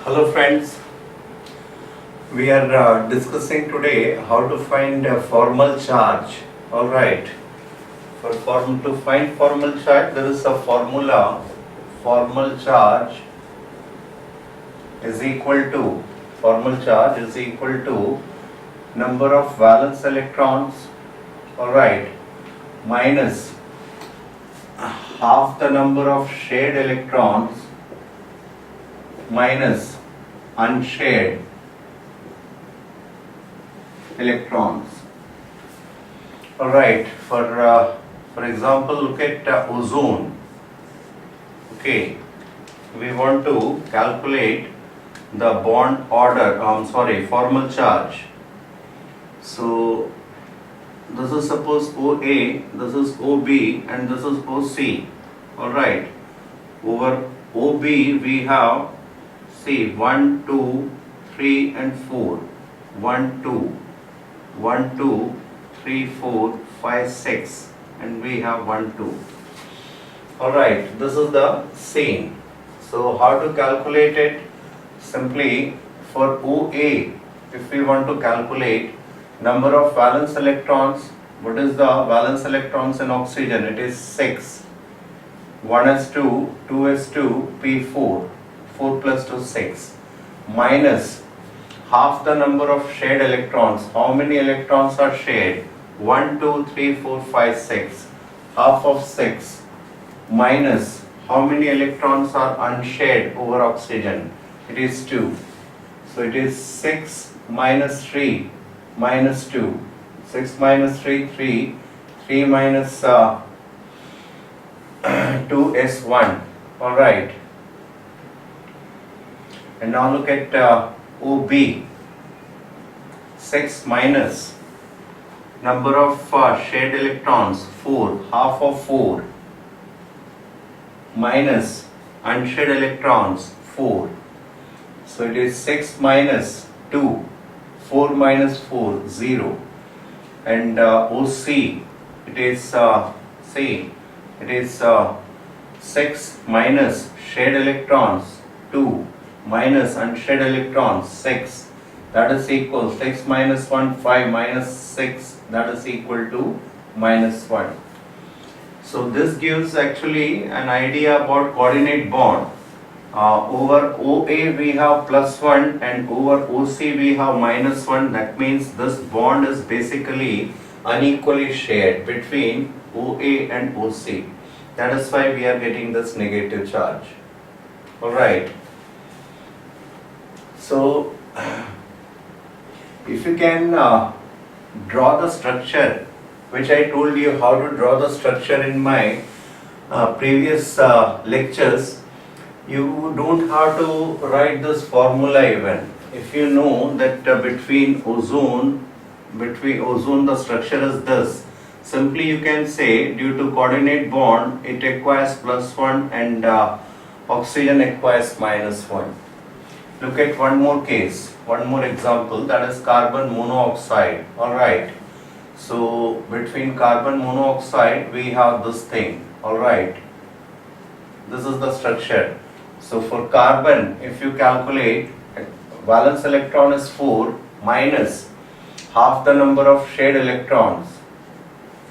Hello friends, we are discussing today how to find a formal charge. Alright, to find formal charge there is a formula. Formal charge is equal to number of valence electrons, alright, minus half the number of shared electrons minus unshared electrons. Alright, for example, look at ozone. Okay, we want to calculate the bond order, formal charge. So this is suppose OA, this is OB, and this is OC. Alright, over OB we have, see, 1, 2, 3 and 4. 1, 2, 1, 2, 3, 4, 5, 6, and we have 1, 2. Alright, this is the same. So how to calculate it? Simply for OA, if we want to calculate number of valence electrons, what is the valence electrons in oxygen? It is 6. 1s2, 2s2, P4, 4 plus 2, 6, minus half the number of shared electrons. How many electrons are shared? 1, 2, 3, 4, 5, 6. Half of 6 minus how many electrons are unshared over oxygen? It is 2. So it is 6 minus 3 minus 2. 6 minus 3, 3. 3 minus 2s1. Alright. And now look at OB. 6 minus number of shared electrons, 4, half of 4, minus unshared electrons, 4. So it is 6 minus 2, 4 minus 4, 0. And OC, it is, it is 6 minus shared electrons, 2, minus unshared electrons, 6. That is equal 6 minus 1, 5 minus 6, that is equal to minus 1. So this gives actually an idea about coordinate bond. Over OA we have plus 1 and over OC we have minus 1. That means this bond is basically unequally shared between OA and OC. That is why we are getting this negative charge. Alright. So if you can draw the structure, which I told you how to draw the structure in my previous lectures, you don't have to write this formula even. If you know that between ozone the structure is this, simply you can say due to coordinate bond it acquires plus 1 and oxygen acquires minus 1. Look at one more case, one more example, that is carbon monoxide. Alright. So between carbon monoxide we have this thing. Alright. This is the structure. So for carbon, if you calculate, valence electron is 4 minus half the number of shared electrons.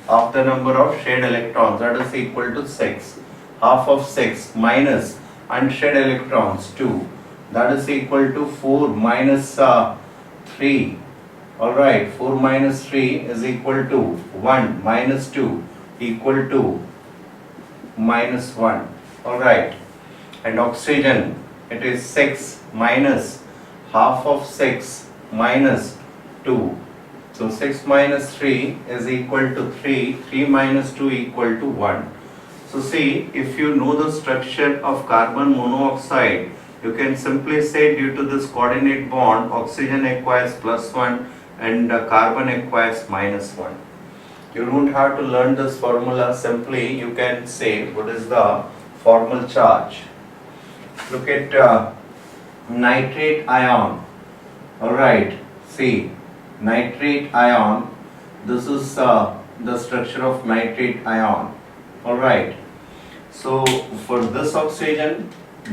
Half the number of shared electrons, that is equal to 6. Half of 6 minus unshared electrons, 2. That is equal to 4 minus 3. Alright, 4 minus 3 is equal to 1 minus 2 equal to minus 1. Alright. And oxygen, it is 6 minus half of 6 minus 2. So 6 minus 3 is equal to 3. 3 minus 2 equal to 1. So see, if you know the structure of carbon monoxide, you can simply say due to this coordinate bond, oxygen acquires plus 1 and carbon acquires minus 1. You don't have to learn this formula, simply you can say what is the formal charge. Look at nitrate ion. Alright, see, nitrate ion, this is the structure of nitrate ion. Alright, so for this oxygen,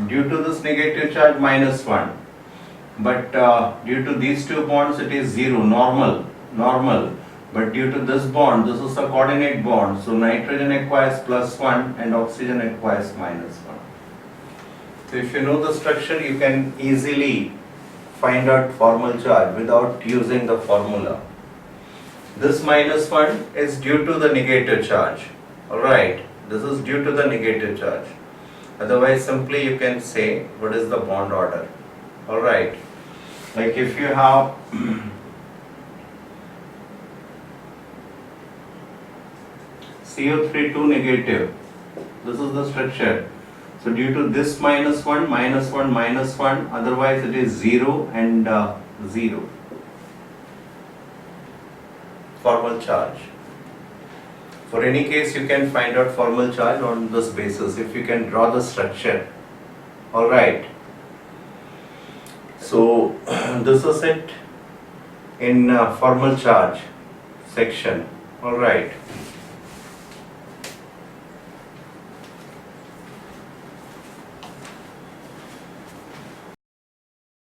due to this negative charge, -1. but due to these two bonds it is 0, normal. But due to this bond, this is a coordinate bond, so nitrogen acquires +1 and oxygen acquires -1. So if you know the structure, you can easily find out formal charge without using the formula. This -1 is due to the negative charge. Alright, this is due to the negative charge. Otherwise, simply you can say what is the bond order. Alright, like if you have CO3 2 negative, this is the structure. So due to this -1, -1, -1, otherwise it is 0 and 0. Formal charge. For any case, you can find out formal charge on this basis if you can draw the structure. Alright. So this is it in formal charge section. Alright.